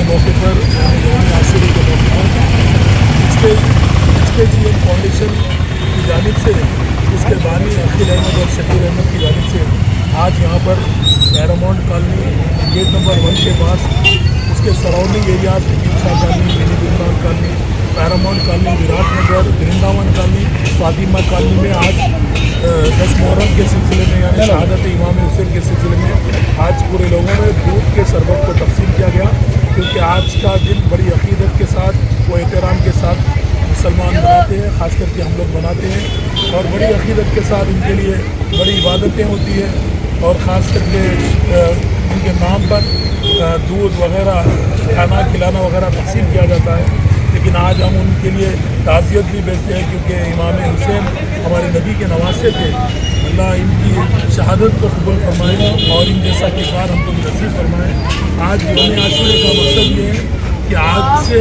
मौके पर यौम आशूरा के मौके पर HKGN फाउंडेशन की जानिब से उसके बानी अकील अहमद और शकील अहमद की जानिब से आज यहाँ पर पैरामाउंट कॉलोनी गेट नंबर 1 के पास उसके surrounding areas Hameed Shah colony, mini Gulman colony, Paramount colony, Virat Nagar, Vrindavan colony, Fatima colony में आज 10 मुहर्रम के सिलसिले में यानी शहादत इमाम हुसैन के सिलसिले में आज पूरे लोगों में दूध के शरबत को तकसीम किया गया, क्योंकि आज का दिन बड़ी अकीदत के साथ व एहतराम के साथ मुसलमान मनाते हैं, ख़ास करके हम लोग मनाते हैं और बड़ी अकीदत के साथ इनके लिए बड़ी इबादतें होती हैं और ख़ास करके उनके नाम पर दूध वगैरह खाना खिलाना वगैरह तकसीम किया जाता है। लेकिन आज हम उनके लिए ताज़ियत भी भेजते हैं, क्योंकि इमाम हुसैन हमारे नबी के नवासे थे। अल्लाह इनकी शहादत को कबूल फरमाए और इन जैसा किरदार हमको नसीब फरमाए। आज यौम आशूरा का मकसद ये है कि आज से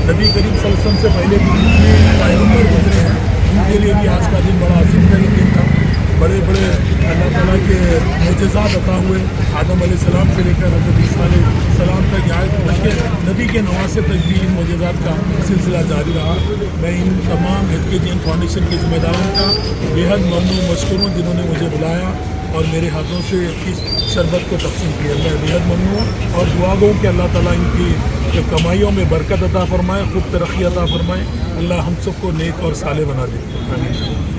नबी करीम सल्लल्लाहु अलैहि वसल्लम से पहले भी जितने पैगम्बर गुजरे हैं उनके लिए भी आज का दिन बड़ा अजीम दिन था। बड़े बड़े अल्लाह ताला के मोजज़ात अता हुए आदम अलैहिस्सलाम से लेकर हज़रत ईसा अलैहिस्सलाम तक आए, बल्कि नबी के नवासे तक भी इन मोजज़ात का सिलसिला जारी रहा। मैं इन तमाम HKGN फाउंडेशन के ज़िम्मेदारों का बेहद ममनून मशकूर हूँ जिन्होंने मुझे बुलाया और मेरे हाथों से इस शरबत को तकसीम किया। मैं बेहद ममनून हूँ और दुआ गो कि अल्लाह ताला इनकी कमाइयों में बरकत अता फ़रमाए, खूब तरक्की अता फ़रमाए। अल्लाह हम सबको नेक और साले बना दे। आमीन।